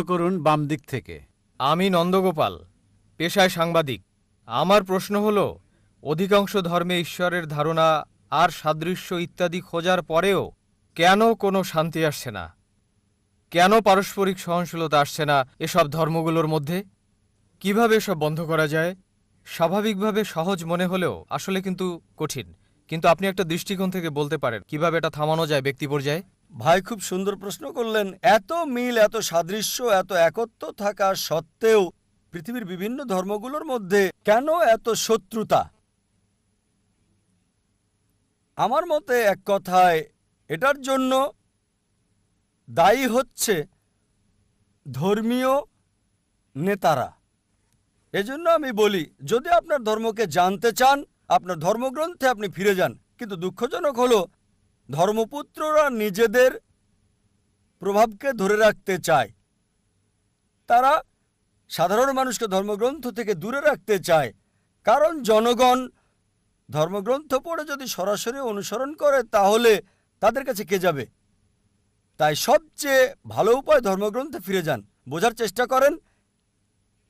করুন বাম দিক থেকে। আমি নন্দগোপাল, পেশায় সাংবাদিক। আমার প্রশ্ন হল, অধিকাংশ ধর্মে ঈশ্বরের ধারণা আর সাদৃশ্য ইত্যাদি খোঁজার পরেও কেন কোনো শান্তি আসছে না? কেন পারস্পরিক সহনশীলতা আসছে না এসব ধর্মগুলোর মধ্যে? কিভাবে এসব বন্ধ করা যায়? স্বাভাবিকভাবে সহজ মনে হলেও আসলে কিন্তু কঠিন। কিন্তু আপনি একটা দৃষ্টিকোণ থেকে বলতে পারেন কিভাবে এটা থামানো যায় ব্যক্তি পর্যায়ে। ভাই, খুব সুন্দর প্রশ্ন করলেন। এত মিল, এত সাদৃশ্য, এত একত্ব থাকা সত্ত্বেও পৃথিবীর বিভিন্ন ধর্মগুলোর মধ্যে কেন এত শত্রুতা? আমার মতে এক কথায় এটার জন্য দায়ী হচ্ছে ধর্মীয় নেতারা। এজন্য আমি বলি, যদি আপনার ধর্মকে জানতে চান, আপনার ধর্মগ্রন্থে আপনি ফিরে যান। কিন্তু দুঃখজনক হলো, ধর্মপুত্ররা নিজেদের প্রভাবকে ধরে রাখতে চায়। তারা সাধারণ মানুষকে ধর্মগ্রন্থ থেকে দূরে রাখতে চায়, কারণ জনগণ ধর্মগ্রন্থ পড়ে যদি সরাসরি অনুসরণ করে তাহলে তাদের কাছে কে যাবে? তাই সবচেয়ে ভালো উপায় ধর্মগ্রন্থে ফিরে যান, বোঝার চেষ্টা করেন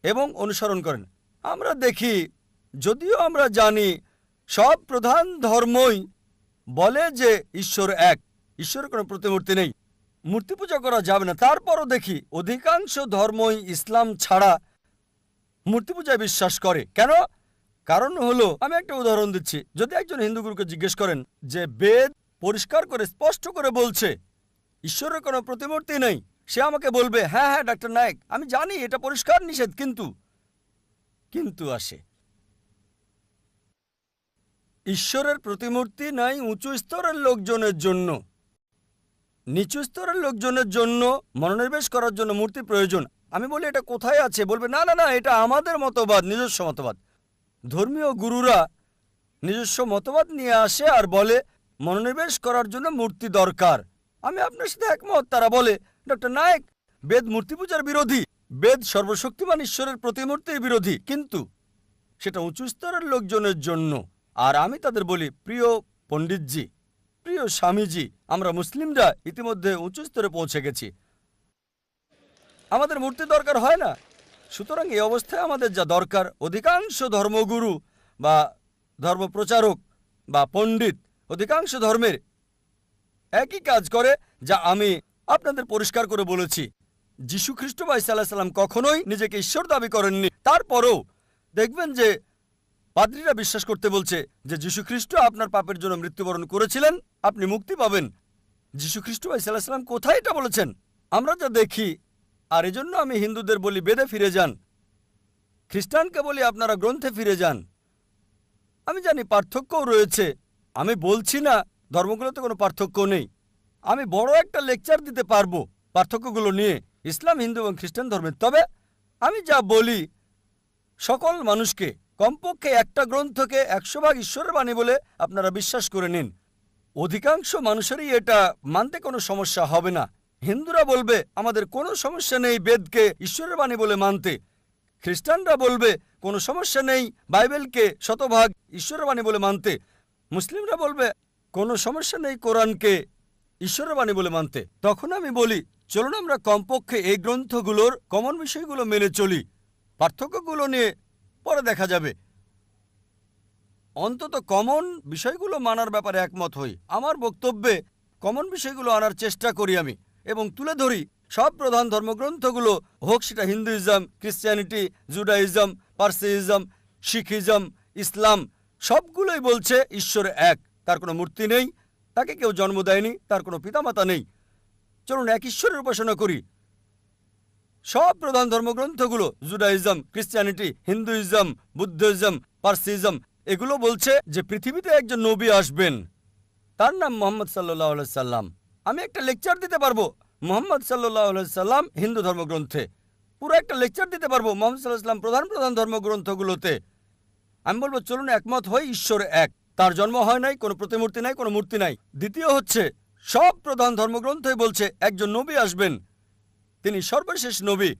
এবং অনুসরণ করেন। আমরা দেখি, যদিও আমরা জানি সব প্রধান ধর্মই বলে যে ঈশ্বর এক, ঈশ্বরের কোনো প্রতিমূর্তি নেই, মূর্তি পূজা করা যাবে না, তারপরও দেখি অধিকাংশ ধর্মই ইসলাম ছাড়া মূর্তি পূজায় বিশ্বাস করে। কেন? কারণ হলো, আমি একটা উদাহরণ দিচ্ছি। যদি একজন হিন্দু গুরুকে জিজ্ঞেস করেন যে বেদ পরিষ্কার করে স্পষ্ট করে বলছে ঈশ্বরের কোনো প্রতিমূর্তি নেই, সে আমাকে বলবে, হ্যাঁ হ্যাঁ ডাক্তার নায়েক, আমি জানি এটা পরিষ্কার নিষেধ, কিন্তু আসে। ঈশ্বরের প্রতিমূর্তি নাই উঁচু স্তরের লোকজনের জন্য। নিচু স্তরের লোকজনের জন্য মনোনিবেশ করার জন্য মূর্তি প্রয়োজন। আমি বলি, এটা কোথায় আছে? বলবে, না না না, এটা আমাদের মতবাদ, নিজস্ব মতবাদ। ধর্মীয় গুরুরা নিজস্ব মতবাদ নিয়ে আসে আর বলে মনোনিবেশ করার জন্য মূর্তি দরকার। আমি আপনার সাথে একমত। তারা বলে, ডক্টর নায়েক, বেদ মূর্তি পূজার বিরোধী, বেদ সর্বশক্তিমান ঈশ্বরের প্রতিমূর্তির বিরোধী, কিন্তু সেটা উঁচু স্তরের লোকজনের জন্য। আর আমি তাদের বলি, প্রিয় পণ্ডিতজি, প্রিয় স্বামীজি, আমরা মুসলিমরা ইতিমধ্যে উঁচু স্তরে পৌঁছে গেছি, আমাদের মূর্তি দরকার হয় না। সুতরাং এই অবস্থায় আমাদের যা দরকার, অধিকাংশ ধর্মগুরু বা ধর্মপ্রচারক বা পণ্ডিত অধিকাংশ ধর্মের একই কাজ করে, যা আমি আপনাদের পরিষ্কার করে বলেছি। যীশু খ্রিস্ট বা ঈসা আলাইহিস সালাম কখনোই নিজেকে ঈশ্বর দাবি করেননি। তারপরও দেখবেন যে পাদ্রীরা বিশ্বাস করতে বলছে যে যীশু খ্রিস্ট আপনার পাপের জন্য মৃত্যুবরণ করেছিলেন, আপনি মুক্তি পাবেন। যীশু খ্রিস্ট বা ঈসা আলাইহিস সালাম কোথায় এটা বলেছেন? আমরা যা দেখি। আর এজন্য আমি হিন্দুদের বলি, বেদে ফিরে যান। খ্রিস্টানকে বলি, আপনারা গ্রন্থে ফিরে যান। আমি জানি পার্থক্যও রয়েছে, আমি বলছি না ধর্মগুলোতে কোনো পার্থক্য নেই। আমি বড় একটা লেকচার দিতে পারবো পার্থক্যগুলো নিয়ে, ইসলাম, হিন্দু এবং খ্রিস্টান ধর্মের। তবে আমি যা বলি, সকল মানুষকে কমপক্ষে একটা গ্রন্থকে 100 ভাগ ঈশ্বরের বাণী বলে আপনারা বিশ্বাস করে নিন। অধিকাংশ মানুষেরই এটা মানতে কোনো সমস্যা হবে না। হিন্দুরা বলবে, আমাদের কোনো সমস্যা নেই বেদকে ঈশ্বরের বাণী বলে মানতে। খ্রিস্টানরা বলবে, কোনো সমস্যা নেই বাইবেলকে শতভাগ ঈশ্বরের বাণী বলে মানতে। মুসলিমরা বলবে, কোনো সমস্যা নেই কোরআনকে ঈশ্বরের বাণী বলে মানতে। তখন আমি বলি, চলুন আমরা কমপক্ষে এই গ্রন্থগুলোর কমন বিষয়গুলো মেনে চলি, পার্থক্যগুলো নিয়ে পরে দেখা যাবে। অন্তত কমন বিষয়গুলো মানার ব্যাপারে একমত হই। আমার বক্তব্যে কমন বিষয়গুলো আনার চেষ্টা করি আমি, এবং তুলে ধরি সব প্রধান ধর্মগ্রন্থগুলো, হোক সেটা হিন্দুইজম, ক্রিশ্চিয়ানিটি, জুডাইজম, পার্সিইজম, শিখিজম, ইসলাম, সবগুলোই বলছে ঈশ্বর এক, তার কোনো মূর্তি নেই, তাকে কেউ জন্ম দেয়নি, তার কোনো পিতামাতা নেই। চলুন এক ঈশ্বরের উপাসনা করি। সব প্রধান ধর্মগ্রন্থগুলো, জুডাইজম, ক্রিশ্চিয়ানিটি, হিন্দুইজম, বুদ্ধিজম, পার্সিজম, এগুলো বলছে যে পৃথিবীতে একজন নবী আসবেন, তার নাম মোহাম্মদ সাল্লাল্লাহু আলাইহি সাল্লাম। আমি একটা লেকচার দিতে পারবো মোহাম্মদ সাল্লাল্লাহু আলাইহি সাল্লাম হিন্দু ধর্মগ্রন্থে, পুরো একটা লেকচার দিতে পারবো মোহাম্মদ সাল্লাল্লাহু আলাইহি সাল্লাম প্রধান প্রধান ধর্মগ্রন্থগুলোতে। আমি বলবো, চলুন একমত হই, ঈশ্বর এক, তার জন্ম হয় নাই, কোনো প্রতিমূর্তি নাই, কোনো মূর্তি নাই। দ্বিতীয় হচ্ছে, সব প্রধান ধর্মগ্রন্থই বলছে একজন নবী আসবেন, তিনি সর্বশেষ নবী,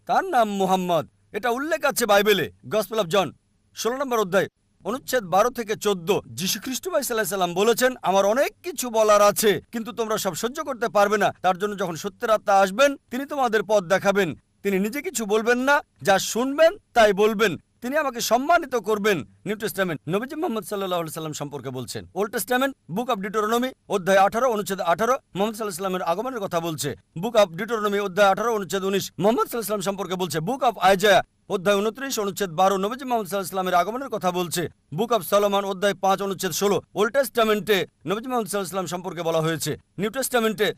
তার নাম মুহাম্মদ। এটা উল্লেখ আছে বাইবেলে, গসপেল অফ জন 16 নম্বর অধ্যায়। অনুচ্ছেদ 12 থেকে 14। যীশু খ্রিস্ট ভাই সাল্লাল্লাহু আলাইহি সাল্লাম বলেছেন, আমার অনেক কিছু বলার আছে, কিন্তু তোমরা সব সহ্য করতে পারবে না। তার জন্য যখন সত্যের আত্মা আসবেন, তিনি তোমাদের পথ দেখাবেন। তিনি নিজে কিছু বলবেন না, যা শুনবেন তাই বলবেন। তিনি আমাকে সম্মানিত করবেন। নিউ টেস্টামেন্ট নবীজি মুহাম্মদ সাল্লাল্লাহু আলাইহি সাল্লাম সম্পর্কে বলছেন। Old testament book of Deuteronomy অধ্যায় 18 অনুচ্ছেদ 18 মুহাম্মদ সাল্লাল্লাহু আলাইহি সাল্লামের আগমনের কথা বলছে। বুক অফ ডিউটোরনমি অধ্যায় 18 অনুচ্ছেদ 19 মুহাম্মদ সাল্লাল্লাহু আলাইহি সাল্লাম সম্পর্কে বলছে। বুক অফ আইজায়া অধ্যায় 29 অনুচ্ছেদ 12 নবীজি মুহাম্মদ সাল্লাল্লাহু আলাইহি সাল্লামের আগমনের কথা বলছে। বুক অফ সলোমন অধ্যায় 5 অনুচ্ছেদ 16 ওল্ড টেস্টামেন্টে নবীজি মুহাম্মদ সাল্লাল্লাহু আলাইহি সাল্লাম সম্পর্কে বলা হয়েছে। নিউ টেস্টামেন্টে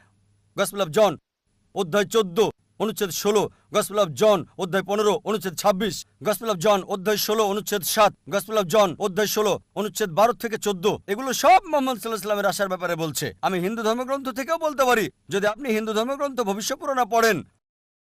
গসপেল অফ জন অধ্যায় 14 অনুচ্ছেদ 16, গসপেল অফ জন অধ্যায় 15 অনুচ্ছেদ 26, গসপেল অফ জন অধ্যায় 16 অনুচ্ছেদ 7, গসপেল অফ জন অধ্যায় 16 অনুচ্ছেদ 12 থেকে 14। এগুলো সব মুহাম্মদ সাল্লাল্লাহু আলাইহি সাল্লামের আসার ব্যাপারে বলছে। আমি হিন্দু ধর্মগ্রন্থ থেকেও বলতে পারি। যদি আপনি হিন্দু ধর্মগ্রন্থ ভবিষ্যপুরাণা পড়েন,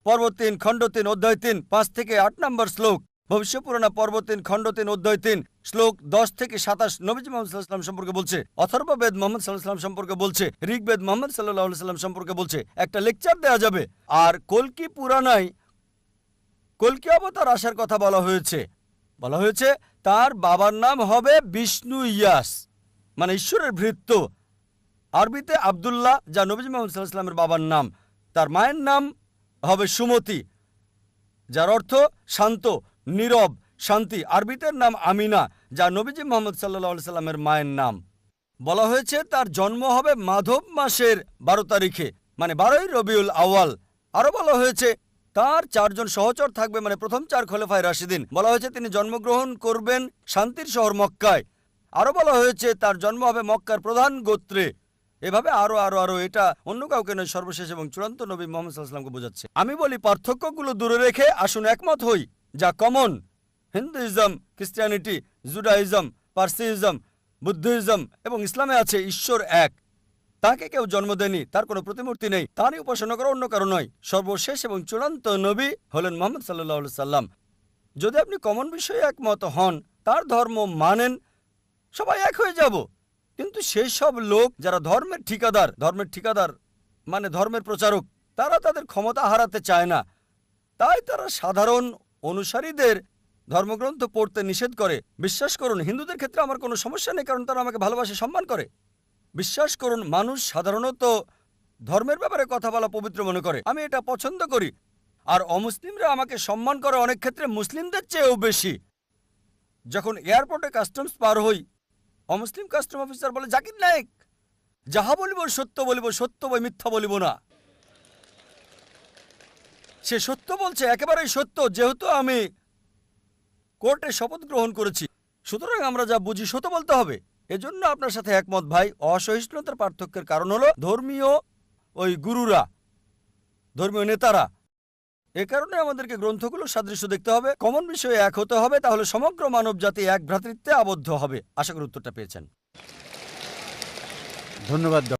পর্ব 3 খণ্ড 3 অধ্যায় 3 5 থেকে 8 নম্বর শ্লোক, ভবিষ্যপুরাণা পর্ব 3 খণ্ড 3 অধ্যায় 3 শ্লোক 10 থেকে 27 নবীজি মুহাম্মদ সাল্লাল্লাহু আলাইহি সাল্লাম সম্পর্কে বলছে। অথর্ববেদ মুহাম্মদ সাল্লাল্লাহু আলাইহি সাল্লাম সম্পর্কে বলছে। ঋগ্বেদ মুহাম্মদ সাল্লাল্লাহু আলাইহি সাল্লাম সম্পর্কে বলছে। একটা লেকচার দেওয়া যাবে। আর কল্কি পুরাণায় কল্কি অবতার আসার কথা বলা হয়েছে। বলা হয়েছে তার বাবার নাম হবে বিষ্ণু ইয়াস, মানে ঈশ্বরের ভৃত্য। আরবিতে আব্দুল্লাহ, যা নবীজি মুহাম্মদ সাল্লাল্লাহু আলাইহি সাল্লামের বাবার নাম। তার মায়ের নাম হবে সুমতি, যার অর্থ শান্ত, নীরব, শান্তি। আরবিতের নাম আমিনা, যা নবীজি মুহাম্মদ সাল্লাল্লাহু আলাইহি সাল্লামের মায়ের নাম। বলা হয়েছে তার জন্ম হবে মাধব মাসের 12 তারিখে, মানে 12ই রবিউল আউয়াল। আরো বলা হয়েছে তার 4 জন সহচর থাকবে, মানে প্রথম 4 খলিফায়ে রাশিদিন। বলা হয়েছে তিনি জন্মগ্রহণ করবেন শান্তির শহর মক্কায়। আরো বলা হয়েছে তার জন্ম হবে মক্কার প্রধান গোত্রে। এভাবে আরো আরো আরো এটা অন্য কাউকে নয়, সর্বশেষ এবং চূড়ান্ত নবী মুহাম্মদ সাল্লাল্লাহু আলাইহি সাল্লামকে বোঝাচ্ছে। আমি বলি পার্থক্যগুলো দূরে রেখে আসুন একমত হই, যা common. Hinduism, Christianity, Judaism, Parsism, Buddhism এবং ইসলামে আছে ঈশ্বর এক। তাকে কেউ জন্ম দেয়নি, তার কোনো প্রতিমূর্তি নেই, তারই উপাসনা করা অন্য কারো নয়। সর্বশেষ এবং চূড়ান্ত নবী হলেন মুহাম্মদ সাল্লাল্লাহু আলাইহি সাল্লাম। যদি আপনি কমন বিষয়ে একমত হন, তার ধর্ম মানেন, সবাই এক হয়ে যাব। কিন্তু সেই সব লোক যারা ধর্মের ঠিকাদার মানে ধর্মের প্রচারক, তারা তাদের ক্ষমতা হারাতে চায় না। তাই তারা সাধারণ অনুসারীদের ধর্মগ্রন্থ পড়তে নিষেধ করে। বিশ্বাস করুন, হিন্দুদের ক্ষেত্রে আমার কোনো সমস্যা নেই, কারণ তারা আমাকে ভালোবাসে, সম্মান করে। বিশ্বাস করুন, মানুষ সাধারণত ধর্মের ব্যাপারে কথা বলা পবিত্র মনে করে। আমি এটা পছন্দ করি। আর অমুসলিমরা আমাকে সম্মান করে অনেক ক্ষেত্রে মুসলিমদের চেয়েও বেশি। যখন এয়ারপোর্টে কাস্টমস পার হই, অমুসলিম কাস্টম অফিসার বলে, জাকির নায়েক, যাহা বলিব সত্য বলিব, সত্য বই মিথ্যা বলিব না। সে সত্য বলছে, একেবারেই সত্য, যেহেতু আমি কোর্টে শপথ গ্রহণ করেছি, সুতরাং আমরা যা বুঝি সত্য বলতে হবে। এজন্য আপনার সাথে একমত ভাই। অসহিষ্ণুতার পার্থক্যের কারণ হলো ধর্মীয় গুরুরা, ধর্মীয় নেতারা। এ কারণে আমাদেরকে গ্রন্থগুলো সাদৃশ্য দেখতে হবে, কমন বিষয়ে এক হতে হবে, তাহলে সমগ্র মানব জাতি এক ভ্রাতৃত্বে আবদ্ধ হবে। আশা করি উত্তরটা পেয়েছেন। ধন্যবাদ।